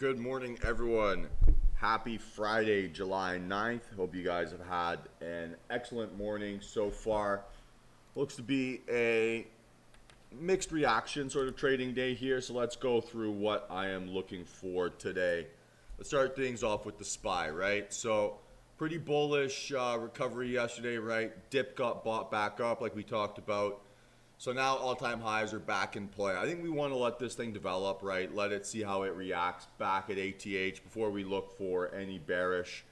Good morning, everyone. Happy Friday, July 9th. Hope you guys have had an excellent morning so far. Looks to be a mixed reaction sort of trading day here, so let's go through what I am looking for today. Let's start things off with the SPY, right? So, pretty bullish recovery yesterday, right? Dip got bought back up like we talked about. So now all-time highs are back in play. I think we want to let this thing develop, right? Let it see how it reacts back at ATH before we look for any bearish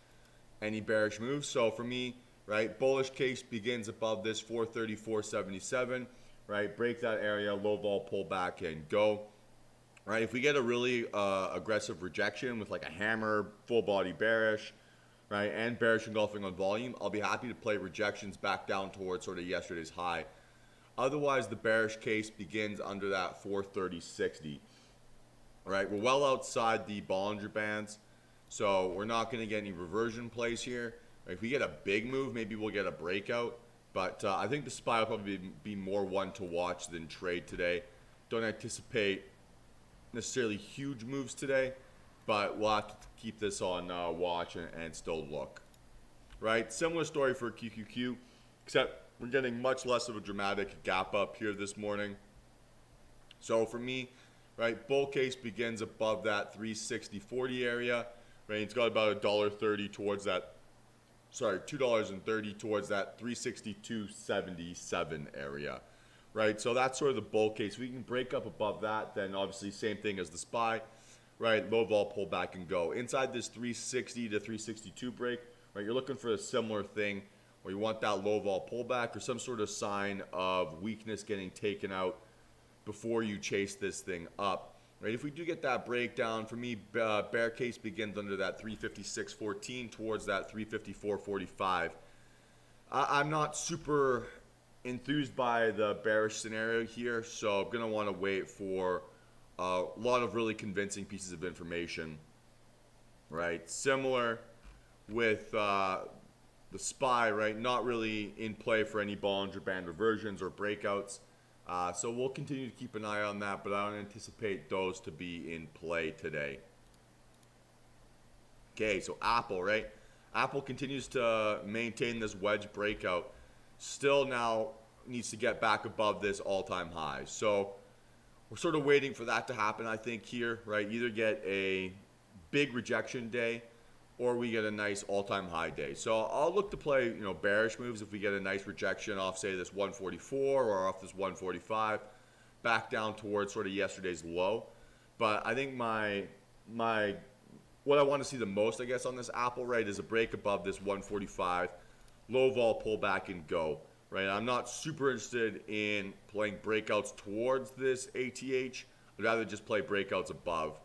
moves. So for me, right, bullish case begins above this 434.77, right? Break that area, low vol pull back and go. Right? If we get a really aggressive rejection with like a hammer, full body bearish, right, and bearish engulfing on volume, I'll be happy to play rejections back down towards sort of yesterday's high. Otherwise, the bearish case begins under that 430.60. All right, we're well outside the Bollinger Bands, so we're not going to get any reversion plays here. If we get a big move, maybe we'll get a breakout. But I think the SPY will probably be more one to watch than trade today. Don't anticipate necessarily huge moves today, but we'll have to keep this on watch and still look. Right, similar story for QQQ, except we're getting much less of a dramatic gap up here this morning. So for me, right, bull case begins above that 360.40 area. Right, it's got about $1.30 towards that. Sorry, $2.30 towards that 362.77 area. Right, so that's sort of the bull case. We can break up above that, then obviously same thing as the SPY. Right, low vol pull back and go inside this 360 to 362 break. Right, you're looking for a similar thing, where you want that low vol pullback or some sort of sign of weakness getting taken out before you chase this thing up. Right? If we do get that breakdown, for me, bear case begins under that 356.14 towards that 354.45. I'm not super enthused by the bearish scenario here, so I'm going to want to wait for a lot of really convincing pieces of information. Right? Similar with the SPY, right, not really in play for any Bollinger Band reversions or breakouts. So we'll continue to keep an eye on that, but I don't anticipate those to be in play today. Okay, so Apple, right? Apple continues to maintain this wedge breakout. Still now needs to get back above this all-time high. So we're sort of waiting for that to happen, I think, here, right? Either get a big rejection day or we get a nice all-time high day. So I'll look to play, bearish moves if we get a nice rejection off, say, this 144 or off this 145, back down towards sort of yesterday's low. But I think what I want to see the most, I guess, on this Apple, right, is a break above this 145, low vol pull back and go, right? I'm not super interested in playing breakouts towards this ATH. I'd rather just play breakouts above.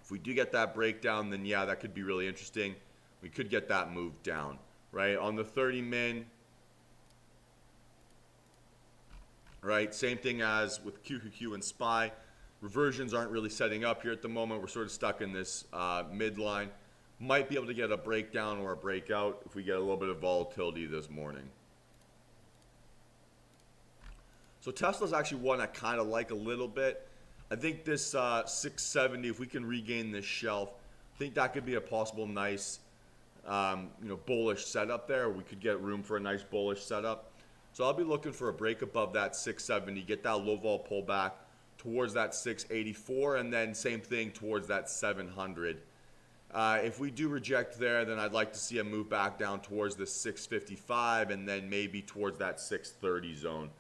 If we do get that breakdown, then yeah, that could be really interesting. We could get that move down, right? On the 30 min, right? Same thing as with QQQ and SPY. Reversions aren't really setting up here at the moment. We're sort of stuck in this midline. Might be able to get a breakdown or a breakout if we get a little bit of volatility this morning. So Tesla's actually one I kind of like a little bit. I think this 670, if we can regain this shelf, I think that could be a possible nice, bullish setup there. We could get room for a nice bullish setup. So I'll be looking for a break above that 670, get that low vol pullback towards that 684, and then same thing towards that 700. If we do reject there, then I'd like to see a move back down towards the 655 and then maybe towards that 630 zone.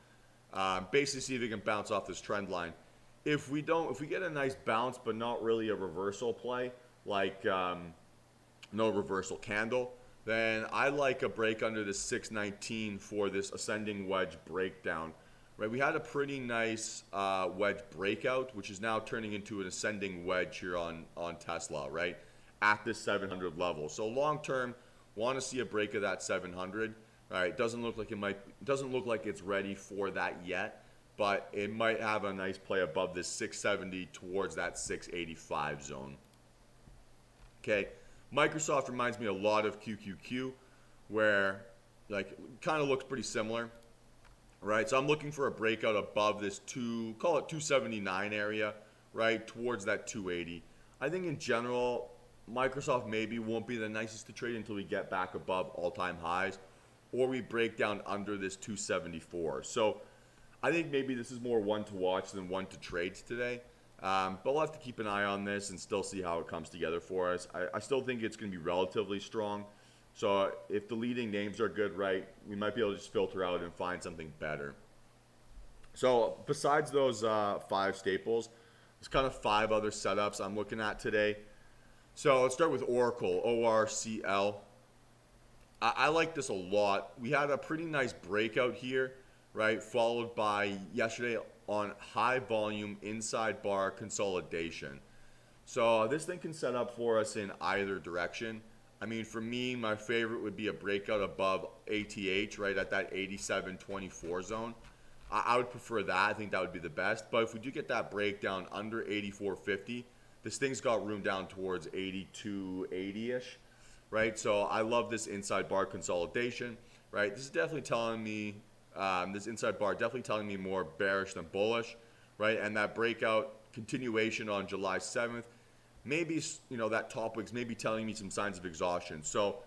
Basically see if we can bounce off this trend line. If we get a nice bounce but not really a reversal play, like no reversal candle, then I like a break under the 619 for this ascending wedge breakdown. Right, we had a pretty nice wedge breakout, which is now turning into an ascending wedge here on Tesla, right, at this 700 level. So long term, want to see a break of that 700. All right, doesn't look like it's ready for that yet, but it might have a nice play above this 670 towards that 685 zone. Okay, Microsoft reminds me a lot of QQQ, where kind of looks pretty similar. Right, so I'm looking for a breakout above this call it 279 area, right, towards that 280. I think in general, Microsoft maybe won't be the nicest to trade until we get back above all-time highs, or we break down under this 274. So I think maybe this is more one to watch than one to trade today. But we'll have to keep an eye on this and still see how it comes together for us. I still think it's going to be relatively strong. So if the leading names are good, right, we might be able to just filter out and find something better. So besides those 5 staples, there's kind of 5 other setups I'm looking at today. So let's start with Oracle, ORCL. I like this a lot. We had a pretty nice breakout here, right, followed by yesterday on high volume inside bar consolidation. So this thing can set up for us in either direction. I mean, for me, my favorite would be a breakout above ATH, right, at that 87.24 zone. I would prefer that. I think that would be the best. But if we do get that breakdown under 84.50, this thing's got room down towards 82.80-ish, right? So I love this inside bar consolidation, right? This is definitely telling me, this inside bar definitely telling me more bearish than bullish, right? And that breakout continuation on July 7th, maybe, you know, that top wicks maybe telling me some signs of exhaustion. So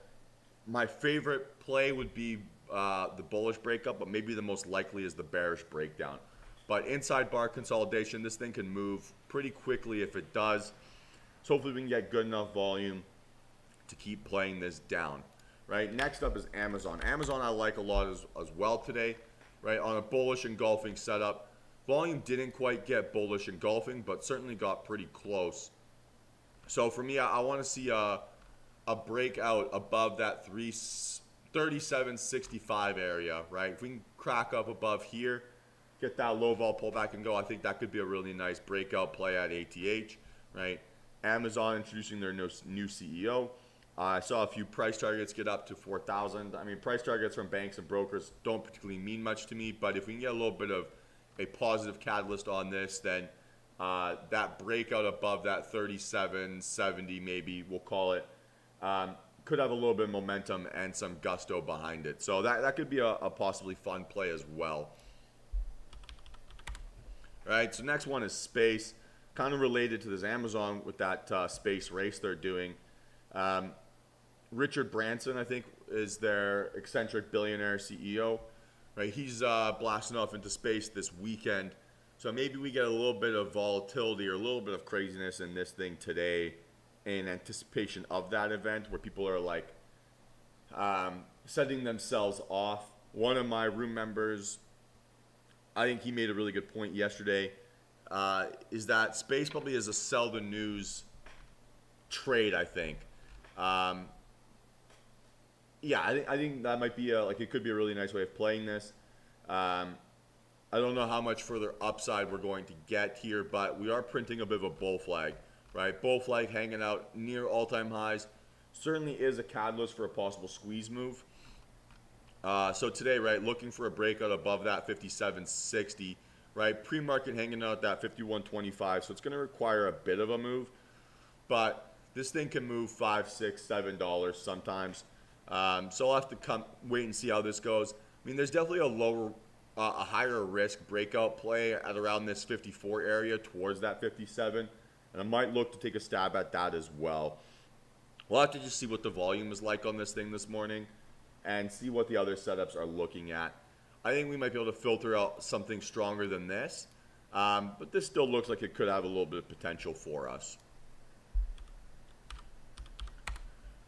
my favorite play would be the bullish breakup, but maybe the most likely is the bearish breakdown. But inside bar consolidation, this thing can move pretty quickly if it does. So hopefully we can get good enough volume to keep playing this down. Right, next up is Amazon. Amazon I like a lot as well today, right, on a bullish engulfing setup. Volume didn't quite get bullish engulfing, but certainly got pretty close. So for me, I want to see a breakout above that 37.65 area, right? If we can crack up above here, get that low vol pullback and go, I think that could be a really nice breakout play at ATH, right? Amazon introducing their new CEO. I saw a few price targets get up to 4,000. I mean, price targets from banks and brokers don't particularly mean much to me, but if we can get a little bit of a positive catalyst on this, then that breakout above that 37.70, maybe we'll call it, could have a little bit of momentum and some gusto behind it. So that could be a possibly fun play as well. All right, so next one is space, kind of related to this Amazon with that space race they're doing. Richard Branson, I think, is their eccentric billionaire CEO. Right, he's blasting off into space this weekend. So maybe we get a little bit of volatility or a little bit of craziness in this thing today in anticipation of that event where people are like setting themselves off. One of my room members, I think he made a really good point yesterday, is that space probably is a sell the news trade, I think. Yeah, I think that might be it could be a really nice way of playing this. I don't know how much further upside we're going to get here, but we are printing a bit of a bull flag, right? Bull flag hanging out near all-time highs certainly is a catalyst for a possible squeeze move. So today, right, looking for a breakout above that 57.60, right? Pre-market hanging out at that 51.25, so it's going to require a bit of a move, but this thing can move $5, $6, $7 sometimes. So I'll have to wait and see how this goes. I mean, there's definitely a higher risk breakout play at around this 54 area towards that 57, and I might look to take a stab at that as well. We'll have to just see what the volume is like on this thing this morning and see what the other setups are looking at. I think we might be able to filter out something stronger than this, but this still looks like it could have a little bit of potential for us.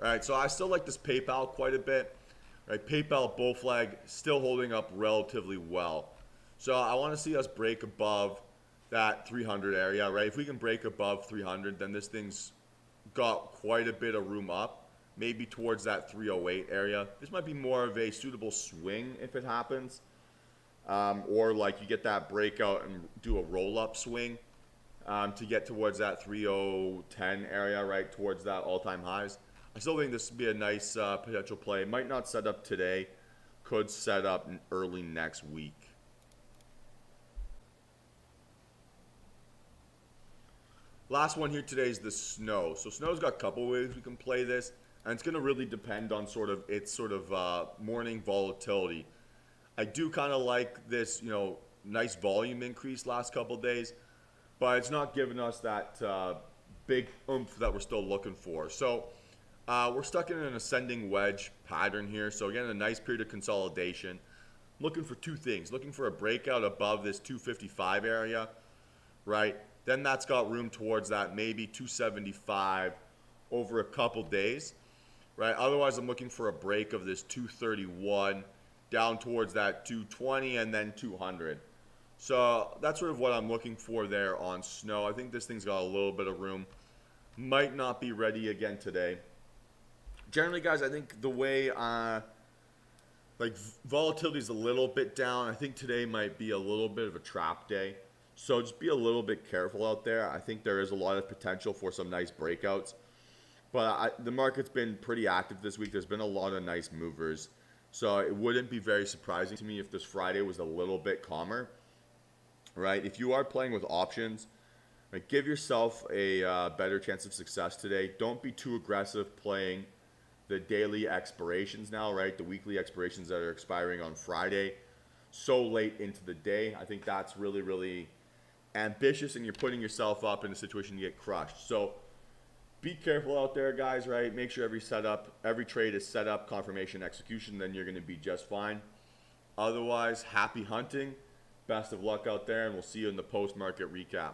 All right, so I still like this PayPal quite a bit. Right, PayPal bull flag still holding up relatively well. So I want to see us break above that 300 area, right? If we can break above 300, then this thing's got quite a bit of room up, maybe towards that 308 area. This might be more of a suitable swing if it happens, or like you get that breakout and do a roll-up swing to get towards that 3010 area, right, towards that all-time highs. I still think this would be a nice potential play. Might not set up today. Could set up early next week. Last one here today is the snow. So snow's got a couple ways we can play this, and it's going to really depend on its morning volatility. I do kind of like this, nice volume increase last couple days, but it's not giving us that big oomph that we're still looking for. So we're stuck in an ascending wedge pattern here. So again, a nice period of consolidation. Looking for two things. Looking for a breakout above this 255 area, right? Then that's got room towards that maybe 275 over a couple days, right? Otherwise, I'm looking for a break of this 231 down towards that 220 and then 200. So that's sort of what I'm looking for there on snow. I think this thing's got a little bit of room. Might not be ready again today. Generally, guys, I think the way volatility is a little bit down. I think today might be a little bit of a trap day. So just be a little bit careful out there. I think there is a lot of potential for some nice breakouts. But the market's been pretty active this week. There's been a lot of nice movers. So it wouldn't be very surprising to me if this Friday was a little bit calmer, right? If you are playing with options, right, give yourself a better chance of success today. Don't be too aggressive playing the daily expirations now, right? The weekly expirations that are expiring on Friday so late into the day. I think that's really, really ambitious, and you're putting yourself up in a situation to get crushed. So be careful out there, guys, right? Make sure every trade is set up, confirmation, execution, then you're going to be just fine. Otherwise, happy hunting. Best of luck out there, and we'll see you in the post-market recap.